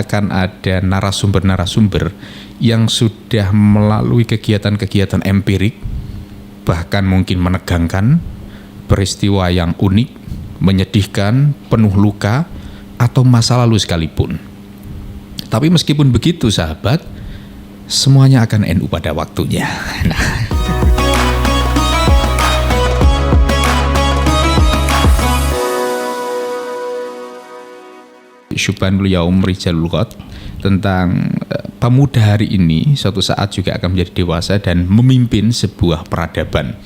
akan ada narasumber-narasumber yang sudah melalui kegiatan-kegiatan empirik, bahkan mungkin menegangkan, peristiwa yang unik, menyedihkan, penuh luka, atau masa lalu sekalipun. Tapi meskipun begitu sahabat, semuanya akan NU pada waktunya. Nah. Syubhanul Yaum Rijalul Ghad tentang pemuda hari ini suatu saat juga akan menjadi dewasa dan memimpin sebuah peradaban.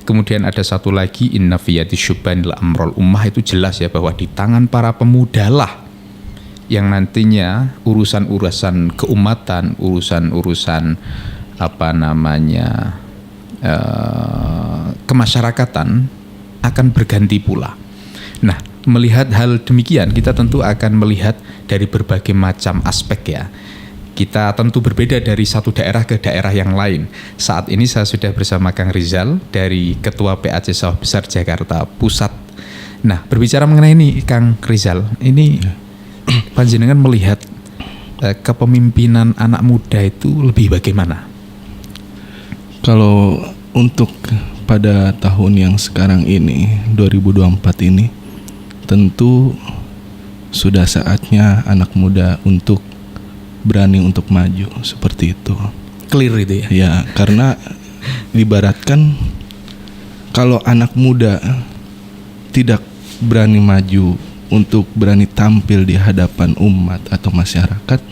Kemudian ada satu lagi, inna fiyati syubhanil amrul ummah, itu jelas ya bahwa di tangan para pemuda lah yang nantinya urusan-urusan keumatan, urusan-urusan kemasyarakatan akan berganti pula. Nah, melihat hal demikian, kita tentu akan melihat dari berbagai macam aspek ya. Kita tentu berbeda dari satu daerah ke daerah yang lain. Saat ini saya sudah bersama Kang Rizal dari Ketua PAC Sawah Besar Jakarta Pusat. Nah, berbicara mengenai ini Kang Rizal, ini panjenengan melihat kepemimpinan anak muda itu lebih bagaimana? Kalau untuk pada tahun yang sekarang ini, 2024 ini, tentu sudah saatnya anak muda untuk berani untuk maju seperti itu. Clear itu ya? Ya, karena diibaratkan kalau anak muda tidak berani maju untuk berani tampil di hadapan umat atau masyarakat,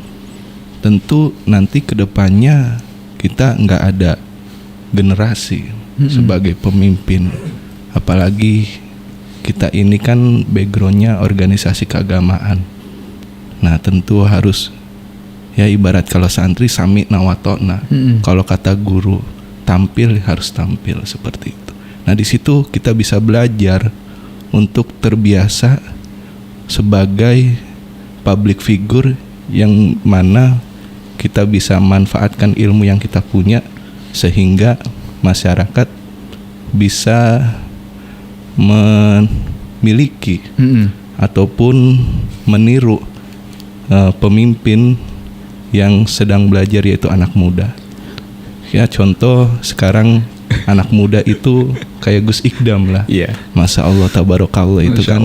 tentu nanti kedepannya kita nggak ada generasi sebagai pemimpin. Apalagi kita ini kan backgroundnya organisasi keagamaan. Nah, tentu harus ya ibarat kalau santri sami nawatona. Kalau kata guru tampil harus tampil seperti itu. Nah, di situ kita bisa belajar untuk terbiasa sebagai public figure yang mana kita bisa manfaatkan ilmu yang kita punya sehingga masyarakat bisa memiliki ataupun meniru pemimpin yang sedang belajar, yaitu anak muda. Ya, contoh sekarang anak muda itu kayak Gus Ikdam lah. Yeah. Masya Allah, tabarakallah itu kan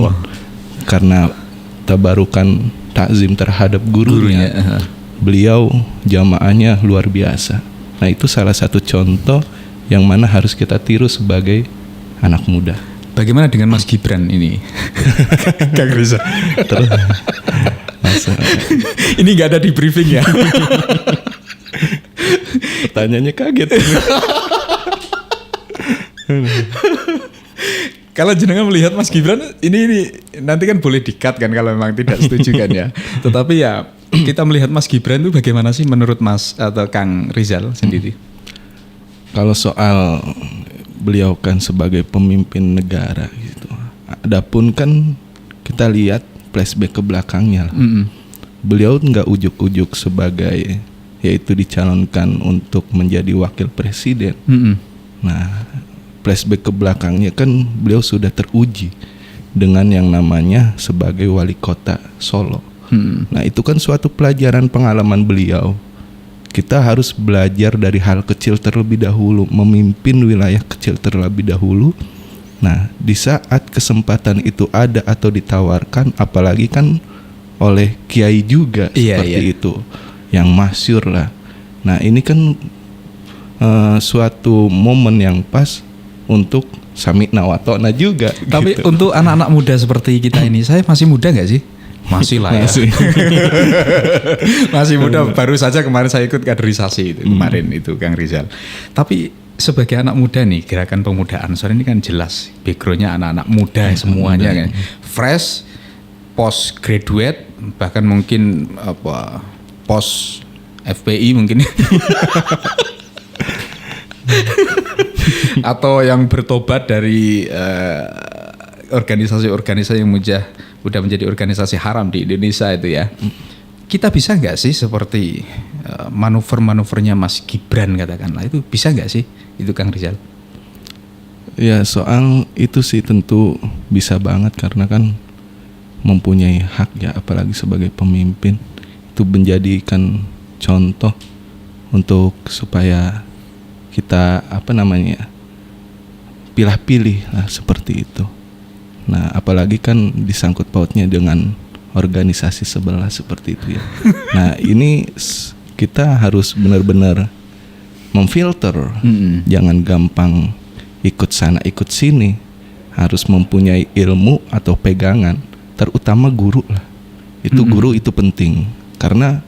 karena tabarukan takzim terhadap gurunya. Beliau jamaahnya luar biasa. Nah, itu salah satu contoh yang mana harus kita tiru sebagai anak muda. Bagaimana dengan Mas Gibran ini? Kang Rizal. Ini nggak ada di briefing ya? Pertanyaannya kaget. Kalau jenengan melihat Mas Gibran ini nanti kan boleh di-cut kan kalau memang tidak setuju kan ya. Tetapi ya kita melihat Mas Gibran itu bagaimana sih menurut Mas atau Kang Rizal sendiri? Kalau soal beliau kan sebagai pemimpin negara gitu. Adapun kan kita lihat flashback ke belakangnya. Beliau nggak ujuk-ujuk sebagai yaitu dicalonkan untuk menjadi wakil presiden. Nah, flashback ke belakangnya kan beliau sudah teruji dengan yang namanya sebagai wali kota Solo. Nah, itu kan suatu pelajaran pengalaman beliau. Kita harus belajar dari hal kecil terlebih dahulu, memimpin wilayah kecil terlebih dahulu. Nah, di saat kesempatan itu ada atau ditawarkan, apalagi kan oleh kiai juga seperti itu, yang masyhur lah. Nah, ini kan suatu momen yang pas untuk sami nawatona juga. Tapi gitu. untuk anak-anak muda seperti kita ini, saya masih muda nggak sih? Masih lah ya. Masih muda, baru saja kemarin saya ikut kaderisasi itu kemarin itu Kang Rizal. Tapi sebagai anak muda nih, gerakan pemuda Ansor ini kan jelas backgroundnya anak-anak muda semuanya kan. Fresh, post graduate, bahkan mungkin post FPI mungkin. Atau yang bertobat dari organisasi-organisasi yang udah menjadi organisasi haram di Indonesia itu ya. Kita bisa nggak sih seperti manuver-manuvernya Mas Gibran katakanlah, itu bisa nggak sih itu Kang Rizal? Ya, soal itu sih tentu bisa banget karena kan mempunyai hak ya, apalagi sebagai pemimpin itu menjadikan contoh untuk supaya kita pilih-pilih lah seperti itu. Nah, apalagi kan disangkut pautnya dengan organisasi sebelah seperti itu ya. Nah, ini kita harus benar-benar memfilter, jangan gampang ikut sana ikut sini, harus mempunyai ilmu atau pegangan, terutama guru lah. Itu guru itu penting karena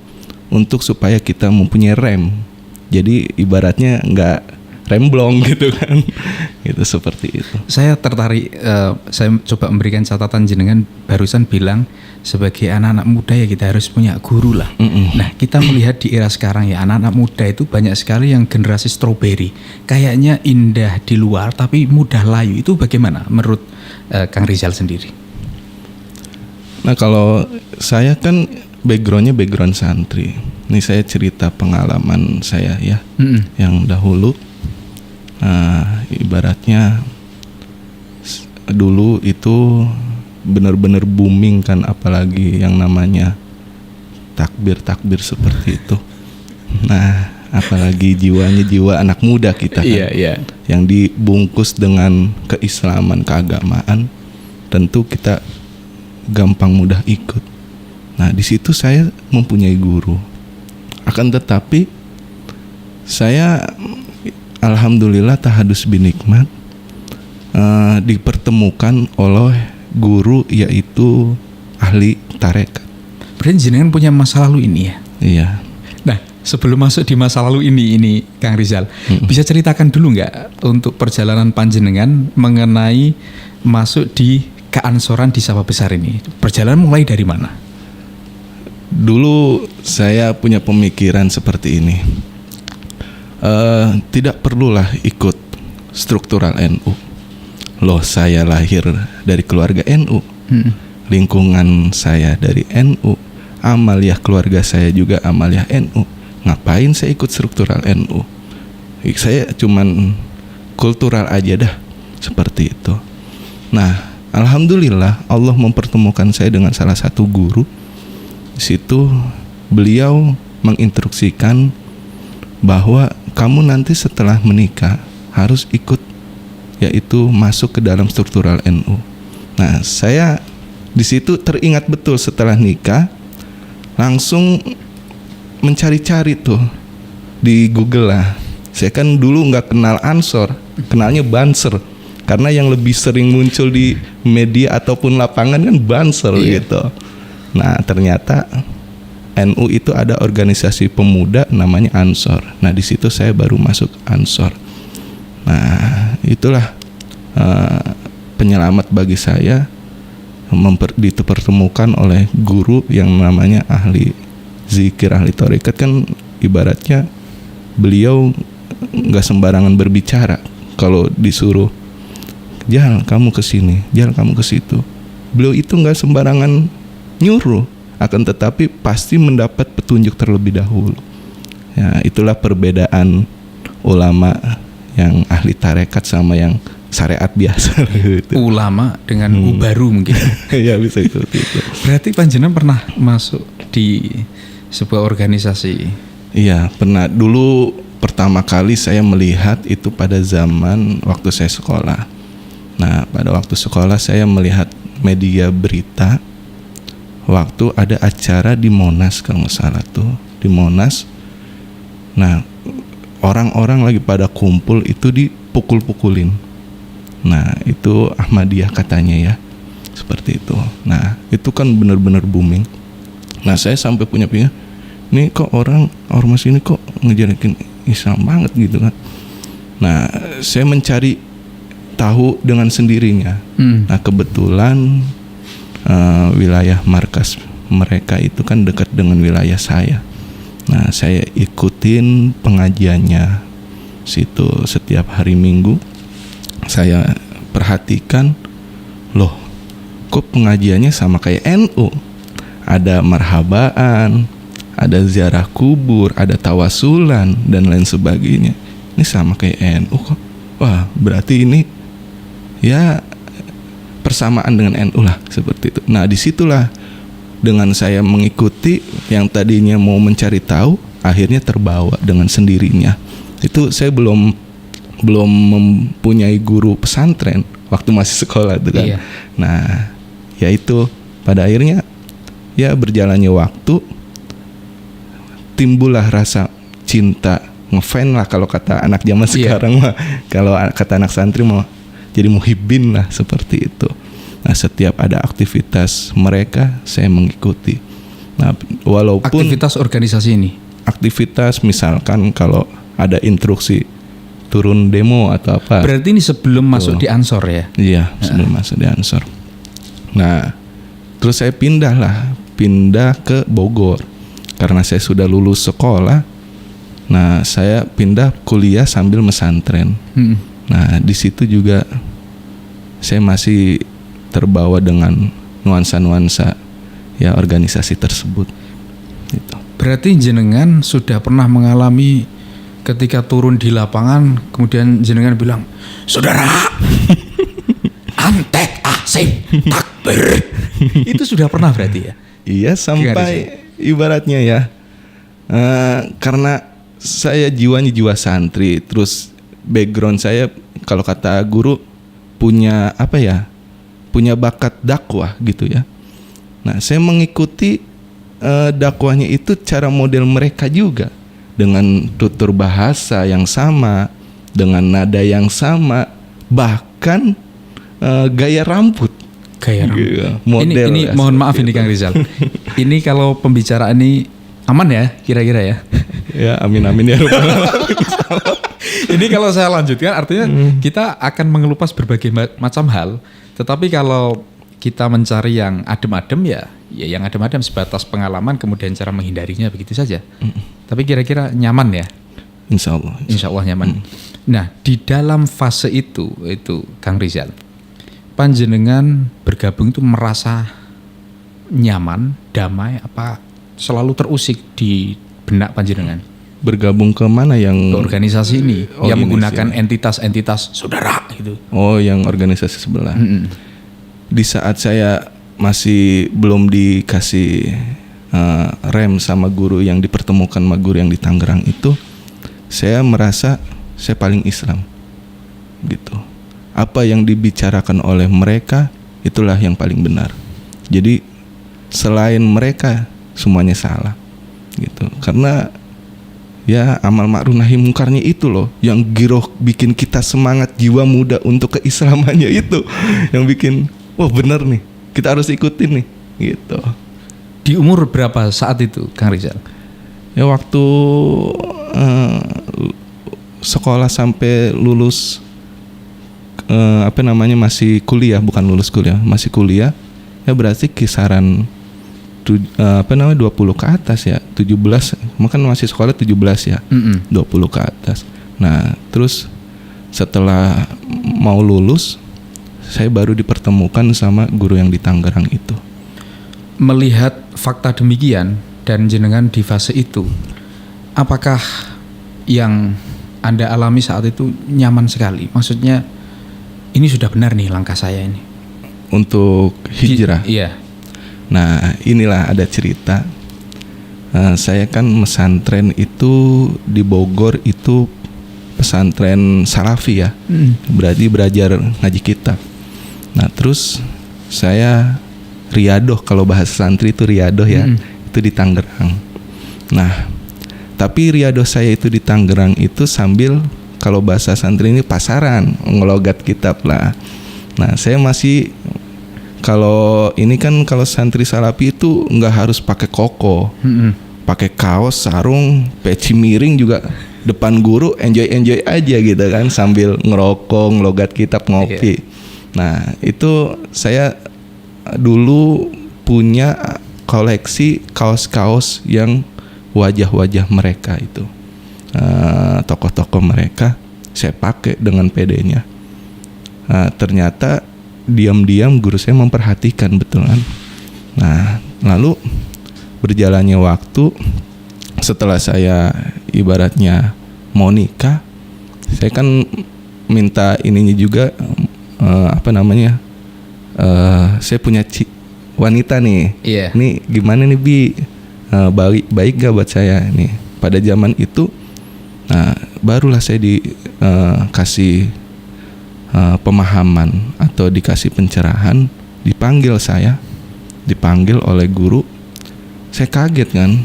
untuk supaya kita mempunyai rem, jadi ibaratnya nggak remblong gitu kan. Itu seperti itu. Saya tertarik, saya coba memberikan catatan jenengan barusan bilang sebagai anak-anak muda ya kita harus punya guru lah. Nah, kita melihat di era sekarang ya anak-anak muda itu banyak sekali yang generasi strawberry. Kayaknya indah di luar tapi mudah layu. Itu bagaimana menurut Kang Rizal sendiri? Nah, kalau saya kan backgroundnya background santri. Ini saya cerita pengalaman saya ya, yang dahulu. Nah, ibaratnya dulu itu benar-benar booming kan, apalagi yang namanya takbir seperti itu. Nah, apalagi jiwanya jiwa anak muda kita kan, yang dibungkus dengan keislaman, keagamaan, tentu kita gampang mudah ikut. Nah, di situ saya mempunyai guru. Akan tetapi saya alhamdulillah tahadus binikmat dipertemukan oleh guru yaitu ahli tarekat. Berarti jenengan punya masa lalu ini ya? Iya. Nah, sebelum masuk di masa lalu ini Kang Rizal, bisa ceritakan dulu nggak untuk perjalanan panjenengan mengenai masuk di keansoran di Sawah Besar ini? Perjalanan mulai dari mana? Dulu saya punya pemikiran seperti ini. Tidak perlulah ikut struktural NU. Loh, saya lahir dari keluarga NU, lingkungan saya dari NU, amaliyah keluarga saya juga amaliyah NU. Ngapain saya ikut struktural NU? Saya cuman kultural aja dah, seperti itu. Nah, alhamdulillah Allah mempertemukan saya dengan salah satu guru. Di situ beliau menginstruksikan bahwa kamu nanti setelah menikah harus ikut, yaitu masuk ke dalam struktural NU. Nah, saya di situ teringat betul setelah nikah langsung mencari-cari tuh di Google lah. Saya kan dulu nggak kenal Ansor, kenalnya Banser, karena yang lebih sering muncul di media ataupun lapangan kan Banser gitu. Nah, ternyata NU itu ada organisasi pemuda namanya Ansor. Nah, di situ saya baru masuk Ansor. Nah, itulah penyelamat bagi saya, dipertemukan oleh guru yang namanya ahli zikir, ahli tarekat. Kan ibaratnya beliau nggak sembarangan berbicara. Kalau disuruh jalan kamu ke sini, jalan kamu ke situ, beliau itu nggak sembarangan nyuruh, akan tetapi pasti mendapat petunjuk terlebih dahulu. Ya, itulah perbedaan ulama yang ahli tarekat sama yang syariat biasa. Gitu. Ulama dengan baru mungkin. Ya, bisa itu. Berarti panjenengan pernah masuk di sebuah organisasi? Iya, pernah. Dulu pertama kali saya melihat itu pada zaman waktu saya sekolah. Nah, pada waktu sekolah saya melihat media berita waktu ada acara di Monas, kalau nggak salah tuh di Monas. Nah, orang-orang lagi pada kumpul itu dipukul-pukulin. Nah, itu Ahmadiyah katanya ya, seperti itu. Nah, itu kan benar-benar booming. Nah, saya sampai punya pikiran, ini kok ormas ini kok ngejelekin Islam banget gitu kan. Nah, saya mencari tahu dengan sendirinya. Nah, kebetulan wilayah markas mereka itu kan dekat dengan wilayah saya. Nah, saya ikutin pengajiannya situ setiap hari Minggu. Saya perhatikan, loh, kok pengajiannya sama kayak NU? Ada marhabaan, ada ziarah kubur, ada tawasulan dan lain sebagainya. Ini sama kayak NU kok. Wah, berarti ini ya persamaan dengan NU lah, seperti itu. Nah, disitulah dengan saya mengikuti mengikuti, yang tadinya mau mencari tahu akhirnya terbawa dengan sendirinya. Itu saya belum mempunyai guru pesantren waktu masih sekolah itu kan. Iya. Nah, ya itu pada akhirnya ya berjalannya waktu timbullah rasa cinta, ngefan lah kalau kata anak zaman sekarang mah. Kalau kata anak santri mah jadi muhibbin lah, seperti itu. Nah, setiap ada aktivitas mereka saya mengikuti. Nah, walaupun Aktivitas organisasi ini. aktivitas misalkan kalau ada instruksi turun demo atau apa. Berarti ini sebelum masuk di Ansor ya? Iya, sebelum masuk di Ansor. Nah, terus saya pindah ke Bogor. Karena saya sudah lulus sekolah. Nah, saya pindah kuliah sambil mesantren. Nah, di situ juga saya masih terbawa dengan nuansa-nuansa ya organisasi tersebut. Gitu. Berarti jenengan sudah pernah mengalami ketika turun di lapangan, kemudian jenengan bilang, saudara, antek asing takbir. Itu sudah pernah berarti ya? Iya, sampai ibaratnya ya, karena saya jiwanya jiwa santri, terus background saya kalau kata guru punya punya bakat dakwah gitu ya. Nah, saya mengikuti dakwahnya itu cara model mereka juga, dengan tutur bahasa yang sama, dengan nada yang sama, bahkan gaya rambut. Gaya rambut. Model ini ya, mohon maaf itu. ini Kang Rizal. Ini kalau pembicaraan ini aman ya kira-kira ya? Ya, amin ya. Ini kalau saya lanjutkan artinya kita akan mengelupas berbagai macam hal, tetapi kalau kita mencari yang adem-adem ya yang adem-adem sebatas pengalaman, kemudian cara menghindarinya begitu saja. Tapi kira-kira nyaman ya? Insya Allah nyaman. Nah, di dalam fase itu Kang Rizal, panjenengan bergabung itu merasa nyaman, damai, apa selalu terusik di benak panjenengan? Bergabung ke mana yang Organisasi ini yang ini menggunakan sih. entitas saudara gitu. Oh, yang organisasi sebelah. Di saat saya masih belum dikasih rem sama guru yang dipertemukan sama guru yang di Tangerang itu, saya merasa saya paling Islam gitu. Apa yang dibicarakan oleh mereka itulah yang paling benar. Jadi selain mereka semuanya salah gitu. Karena ya amal ma'ruf nahi mungkarnya itu loh yang giroh bikin kita semangat jiwa muda untuk keislamannya itu yang bikin wah bener nih, kita harus ikutin nih gitu. Di umur berapa saat itu Kang Rizal? Ya waktu sekolah sampai lulus masih kuliah, bukan lulus kuliah, masih kuliah. Ya berarti kisaran 20 ke atas ya, 17, makan masih sekolah 17 ya, 20 ke atas. Nah, terus setelah mau lulus, saya baru dipertemukan sama guru yang di Tangerang itu. Melihat fakta demikian dan jenengan di fase itu, apakah yang Anda alami saat itu nyaman sekali? Maksudnya ini sudah benar nih langkah saya ini untuk hijrah. Iya. Nah, inilah ada cerita. Saya kan mesantren itu di Bogor itu pesantren Salafi ya. Berarti belajar ngaji kitab. Nah, terus saya riadoh, kalau bahasa santri itu riadoh ya. Itu di Tangerang. Nah, tapi riadoh saya itu di Tangerang itu sambil, kalau bahasa santri ini pasaran, ngelogat kitab lah. Nah, saya masih, kalau ini kan kalau santri Salafi itu nggak harus pakai koko, pakai kaos, sarung, peci miring juga depan guru enjoy aja gitu kan, sambil ngerokok, ngelogat kitab, ngopi. Nah, itu saya dulu punya koleksi kaos-kaos yang wajah-wajah mereka itu, tokoh-tokoh mereka saya pakai dengan PD-nya. Ternyata diam-diam guru saya memperhatikan betul kan. Nah, lalu berjalannya waktu, setelah saya ibaratnya mau nikah, saya kan minta ininya juga, saya punya wanita nih. Iya. Nih gimana nih Bi? baik gak buat saya nih. Pada zaman itu, nah barulah saya dikasih pemahaman atau dikasih pencerahan, dipanggil oleh guru. Saya kaget kan,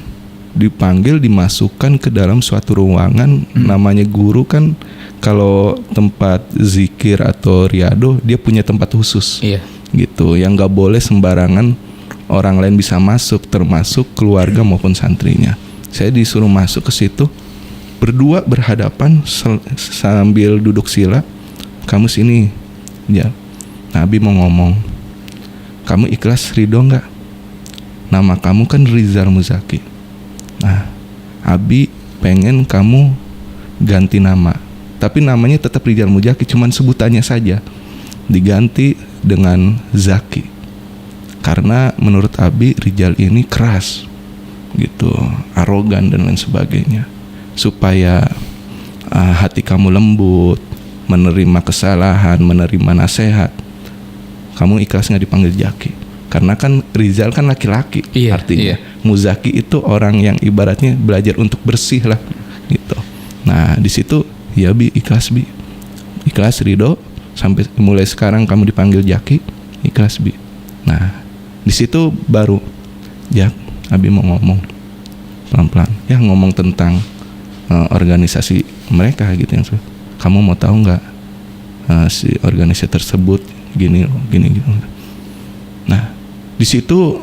dipanggil, dimasukkan ke dalam suatu ruangan. Namanya guru kan kalau tempat zikir atau riado dia punya tempat khusus. Iya. Gitu, yang nggak boleh sembarangan orang lain bisa masuk, termasuk keluarga maupun santrinya. Saya disuruh masuk ke situ, berdua berhadapan sambil duduk sila. Kamu sini, ya. Nabi mau ngomong, kamu ikhlas ridho nggak? Nama kamu kan Rizal Muzaki. Nah, Abi pengen kamu ganti nama, tapi namanya tetap Rizal Muzaki, cuman sebutannya saja diganti dengan Zaki. Karena menurut Abi Rizal ini keras gitu, arogan dan lain sebagainya. Supaya hati kamu lembut, menerima kesalahan, menerima nasihat. Kamu ikhlas nggak dipanggil Jaki? Karena kan Rizal kan laki-laki, artinya Muzaki itu orang yang ibaratnya belajar untuk bersih lah gitu. Nah di situ ya Bi, ikhlas Bi, ikhlas ridho, sampai mulai sekarang kamu dipanggil Jaki, ikhlas Bi. Nah di situ baru ya Abi mau ngomong pelan-pelan, ya ngomong tentang organisasi mereka gitu yang kamu mau tahu nggak si organisasi tersebut gini gitu. Nah di situ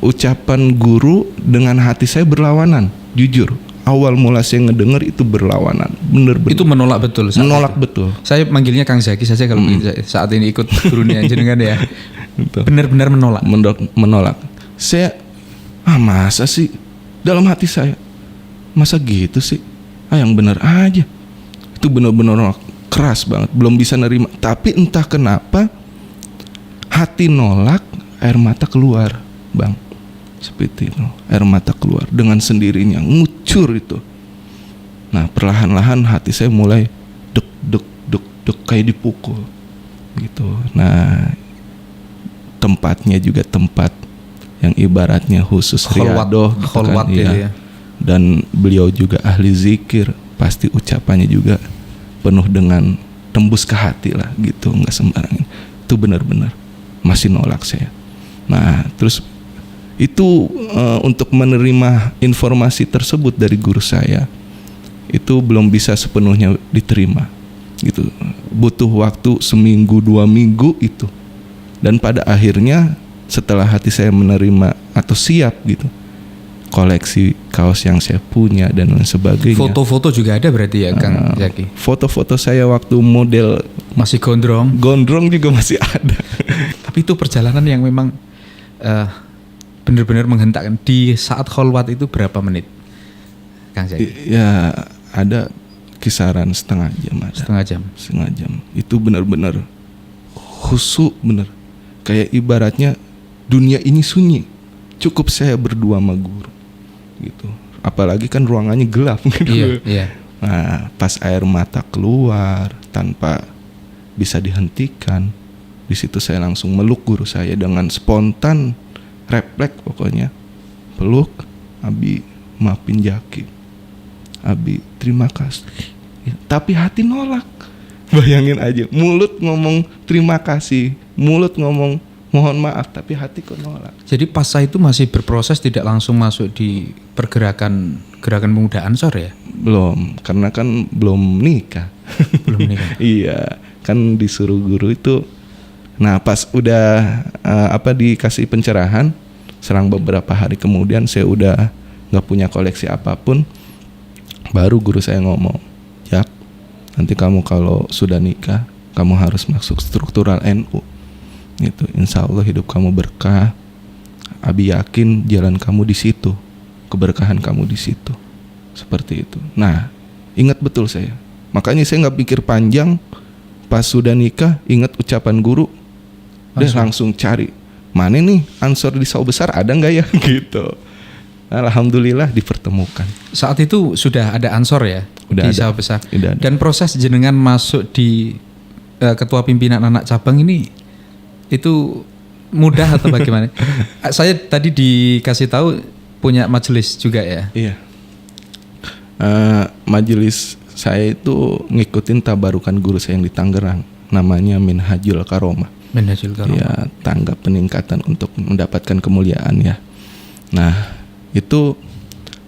ucapan guru dengan hati saya berlawanan, jujur. Awal mula saya ngedenger itu berlawanan, bener-bener. Itu menolak betul. Menolak betul. Saya manggilnya Kang Zaki saja kalau saat ini ikut gurunya jenengan ya. Benar-benar menolak. Menolak. Saya masa sih, dalam hati saya, masa gitu sih? Yang bener aja. Itu benar-benar keras banget, belum bisa nerima. Tapi entah kenapa hati nolak, air mata keluar, Bang. Seperti itu, air mata keluar dengan sendirinya, ngucur itu. Nah perlahan-lahan hati saya mulai dek kayak dipukul gitu. Nah tempatnya juga tempat yang ibaratnya khusus riadoh gitu kan, ya. Dan beliau juga ahli zikir, pasti ucapannya juga penuh dengan tembus ke hati lah gitu, nggak sembarangan. Itu benar-benar masih nolak saya. Nah terus itu untuk menerima informasi tersebut dari guru saya itu belum bisa sepenuhnya diterima gitu, butuh waktu 1 minggu 2 minggu itu. Dan pada akhirnya setelah hati saya menerima atau siap gitu, koleksi kaos yang saya punya dan lain sebagainya. Foto-foto juga ada berarti ya Kang Zaki? Foto-foto saya waktu model masih gondrong juga masih ada. Tapi itu perjalanan yang memang benar-benar menghentakkan. Di saat kholwat itu berapa menit Kang Zaki? Ya ada kisaran setengah jam. Setengah jam. Itu benar-benar khusyuk, bener. Kayak ibaratnya dunia ini sunyi, cukup saya berdua sama guru gitu. Apalagi kan ruangannya gelap gitu. Iya. Nah pas air mata keluar tanpa bisa dihentikan, di situ saya langsung meluk guru saya dengan spontan, refleks pokoknya, peluk. Abi maafin Jaki, Abi terima kasih ya, tapi hati nolak. Bayangin aja, mulut ngomong terima kasih, mulut ngomong mohon maaf, tapi hati kok nolak. Jadi pasca itu masih berproses, tidak langsung masuk di gerakan pemuda Ansor ya? Belum, karena kan belum nikah. Iya, kan disuruh guru itu. Nah pas udah dikasih pencerahan, selang beberapa hari kemudian saya udah gak punya koleksi apapun, baru guru saya ngomong, Jak, nanti kamu kalau sudah nikah, kamu harus masuk struktural NU gitu. Insya Allah hidup kamu berkah. Abi yakin jalan kamu di situ, keberkahan kamu di situ. Seperti itu. Nah ingat betul saya, makanya saya nggak pikir panjang. Pas sudah nikah, ingat ucapan guru, udah langsung cari mana nih Ansor di Sawah Besar ada nggak ya gitu. Alhamdulillah dipertemukan. Saat itu sudah ada Ansor ya, udah di ada. Sawah Besar. Dan proses jenengan masuk di ketua pimpinan anak cabang ini itu mudah atau bagaimana? Saya tadi dikasih tahu punya majelis juga ya? Iya. Majelis saya itu ngikutin tabarukan guru saya yang di Tangerang, namanya Minhajul Karomah. Minhajul Karomah. Ya, tangga peningkatan untuk mendapatkan kemuliaan ya. Nah, itu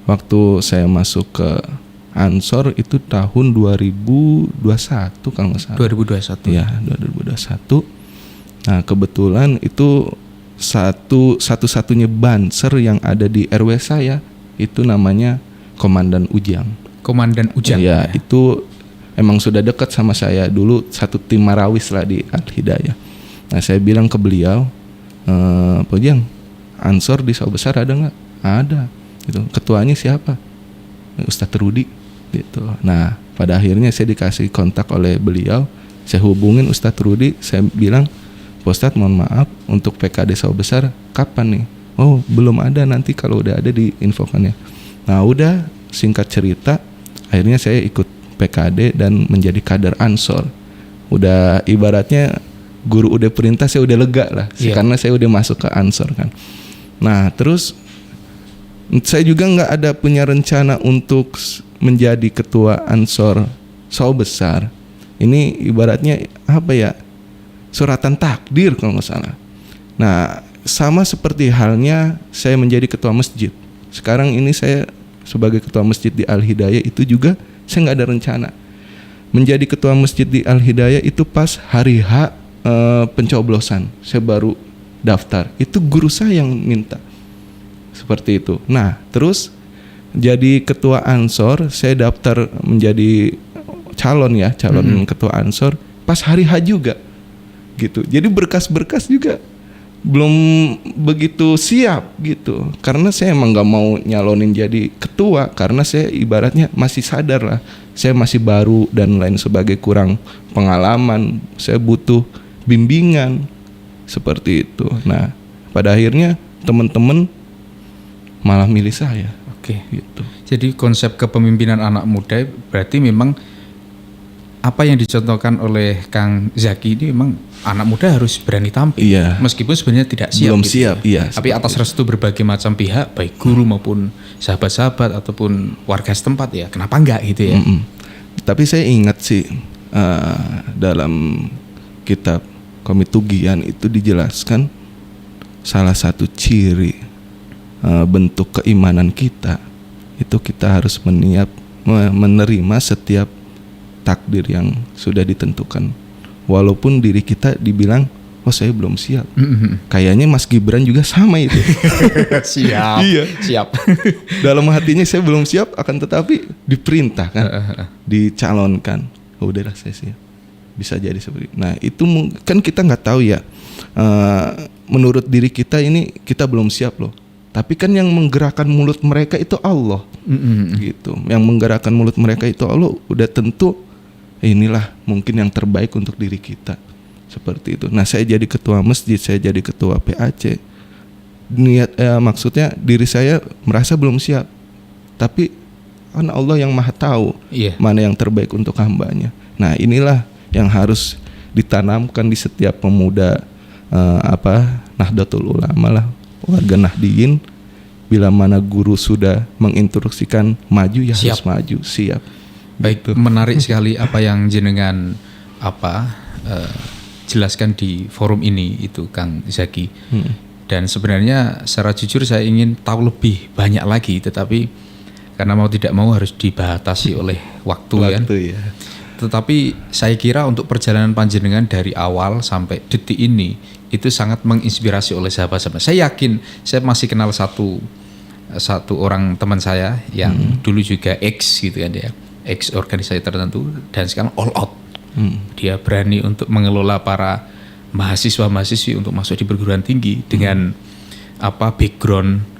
waktu saya masuk ke Ansor itu tahun 2021 kalau nggak salah. 2021. Ya, 2021. Nah, kebetulan itu satu-satunya banser yang ada di RW saya itu namanya Komandan Ujang. Komandan Ujang. Ya, itu emang sudah dekat sama saya dulu, satu tim Marawis lah di Al Hidayah. Nah, saya bilang ke beliau, Pak Ujang, Ansor di Sawah Besar ada nggak? Ada. Gitu. Ketuanya siapa? Ustadz Rudi. Gitu. Nah, pada akhirnya saya dikasih kontak oleh beliau. Saya hubungin Ustadz Rudi. Saya bilang, Pak Ustadz, mohon maaf untuk PKD Sawah Besar kapan nih? Oh, belum ada, nanti kalau udah ada diinfokannya. Nah, udah singkat cerita, akhirnya saya ikut PKD dan menjadi kader Ansor. Udah ibaratnya guru udah perintah, saya udah lega lah, karena saya udah masuk ke Ansor kan. Nah, terus saya juga nggak ada punya rencana untuk menjadi ketua Ansor Sawah Besar. Ini ibaratnya apa ya? Suratan takdir kalau nggak salah. Nah, sama seperti halnya saya menjadi ketua masjid. Sekarang ini saya sebagai ketua masjid di Al Hidayah itu juga saya nggak ada rencana. Menjadi ketua masjid di Al Hidayah itu pas hari H pencoblosan. Saya baru daftar. Itu guru saya yang minta. Seperti itu. Nah, terus jadi ketua Ansor, saya daftar menjadi calon ketua Ansor pas hari H juga. Gitu. Jadi berkas-berkas juga belum begitu siap gitu. Karena saya emang nggak mau nyalonin jadi ketua karena saya ibaratnya masih sadar lah, saya masih baru dan lain sebagai, kurang pengalaman, saya butuh bimbingan seperti itu. Nah, pada akhirnya teman-teman malah milih saya. Oke. Gitu. Jadi konsep kepemimpinan anak muda berarti memang apa yang dicontohkan oleh Kang Zaki ini memang anak muda harus berani tampil. Iya. Meskipun sebenarnya tidak siap. Belum gitu siap, ya. iya. Tapi atas restu berbagai macam pihak, baik guru maupun sahabat-sahabat ataupun warga setempat ya. Kenapa enggak gitu ya? Tapi saya ingat sih dalam kitab Komitugian itu dijelaskan salah satu ciri bentuk keimanan kita itu kita harus menerima setiap takdir yang sudah ditentukan, walaupun diri kita dibilang, oh saya belum siap. Kayaknya Mas Gibran juga sama itu. Siap. Iya. Siap. Dalam hatinya saya belum siap, akan tetapi diperintahkan, dicalonkan. Oh, udahlah saya siap. Bisa jadi seperti itu. Nah, itu kan kita nggak tahu ya. Menurut diri kita ini kita belum siap loh. Tapi kan yang menggerakkan mulut mereka itu Allah. Gitu. Yang menggerakkan mulut mereka itu Allah, udah tentu inilah mungkin yang terbaik untuk diri kita. Seperti itu. Nah, saya jadi ketua masjid, saya jadi ketua PAC. Maksudnya diri saya merasa belum siap. Tapi kan Allah yang Maha tahu mana yang terbaik untuk hambanya. Nah, inilah yang harus ditanamkan di setiap pemuda Nahdlatul Ulama lah, warga Nahdiyin. Bila mana guru sudah menginstruksikan maju ya siap. Harus maju, siap. Baik, gitu. Menarik sekali apa yang jenengan jelaskan di forum ini itu Kang Zaki. Dan sebenarnya secara jujur saya ingin tahu lebih banyak lagi, tetapi karena mau tidak mau harus dibatasi oleh waktu kan. Ya. Tetapi saya kira untuk perjalanan panjenengan dari awal sampai detik ini itu sangat menginspirasi oleh sahabat-sahabat. Saya yakin, saya masih kenal satu orang teman saya yang dulu juga ex gitu kan ya, ex organisasi tertentu dan sekarang all out. Dia berani untuk mengelola para mahasiswa-mahasiswi untuk masuk di perguruan tinggi dengan background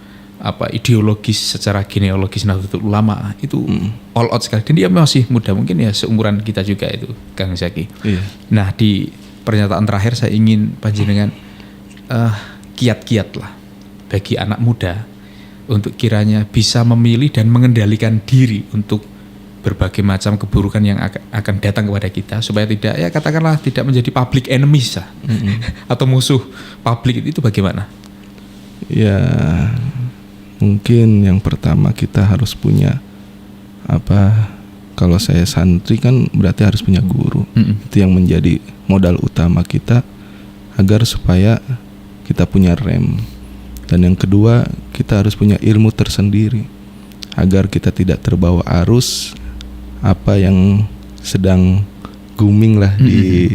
ideologis secara genealogis Nahdlatul Ulama itu all out sekali. Dan dia masih muda, mungkin ya seumuran kita juga itu Kang Zaki. Iya. Nah, di pernyataan terakhir saya ingin panjenengan kiat-kiat lah bagi anak muda untuk kiranya bisa memilih dan mengendalikan diri untuk berbagai macam keburukan yang akan datang kepada kita, supaya tidak, ya katakanlah tidak menjadi public enemies lah. atau musuh publik itu bagaimana? Ya Mungkin yang pertama kita harus punya kalau saya santri kan berarti harus punya guru. Itu yang menjadi modal utama kita agar supaya kita punya rem. Dan yang kedua, kita harus punya ilmu tersendiri agar kita tidak terbawa arus apa yang sedang booming lah di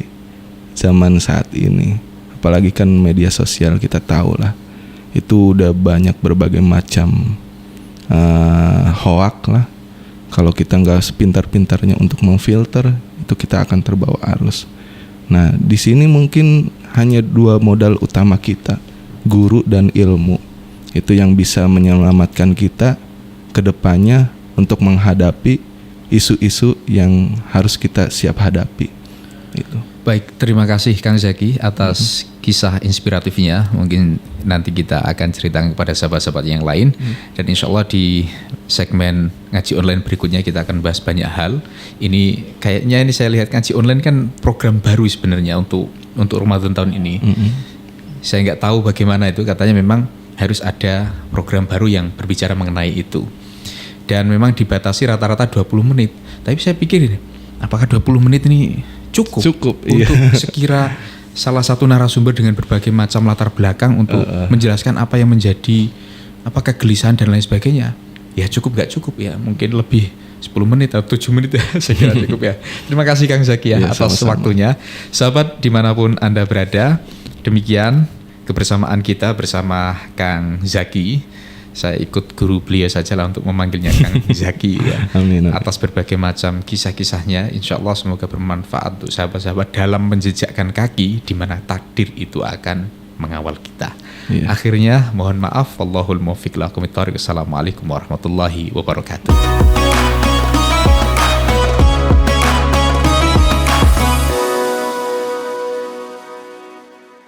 zaman saat ini. Apalagi kan media sosial kita tahu lah, itu udah banyak berbagai macam hoak lah. Kalau kita nggak sepintar-pintarnya untuk memfilter, itu kita akan terbawa arus. Nah, di sini mungkin hanya dua modal utama kita, guru dan ilmu. Itu yang bisa menyelamatkan kita ke depannya untuk menghadapi isu-isu yang harus kita siap hadapi. Itu. Baik, terima kasih Kang Zaki atas kisah inspiratifnya. Mungkin nanti kita akan ceritakan kepada sahabat-sahabat yang lain. Dan insya Allah di segmen ngaji online berikutnya kita akan bahas banyak hal. Ini kayaknya saya lihat ngaji online kan program baru sebenarnya untuk Ramadan tahun ini. Saya nggak tahu bagaimana itu, katanya memang harus ada program baru yang berbicara mengenai itu. Dan memang dibatasi rata-rata 20 menit. Tapi saya pikir, apakah 20 menit ini cukup untuk sekira salah satu narasumber dengan berbagai macam latar belakang untuk menjelaskan apa yang menjadi kegelisahan dan lain sebagainya. Ya cukup gak cukup ya, mungkin lebih 10 menit atau 7 menit ya, saya kira cukup ya. Terima kasih Kang Zaki atas sama-sama waktunya. Sahabat dimanapun Anda berada, demikian kebersamaan kita bersama Kang Zaki. Saya ikut guru beliau saja lah untuk memanggilnya Kang Zaki ya. Amin. Atas berbagai macam kisah-kisahnya, insya Allah semoga bermanfaat untuk sahabat-sahabat dalam menjejakkan kaki di mana takdir itu akan mengawal kita. Akhirnya mohon maaf, wallahul muwaffiq. Assalamualaikum warahmatullahi wabarakatuh.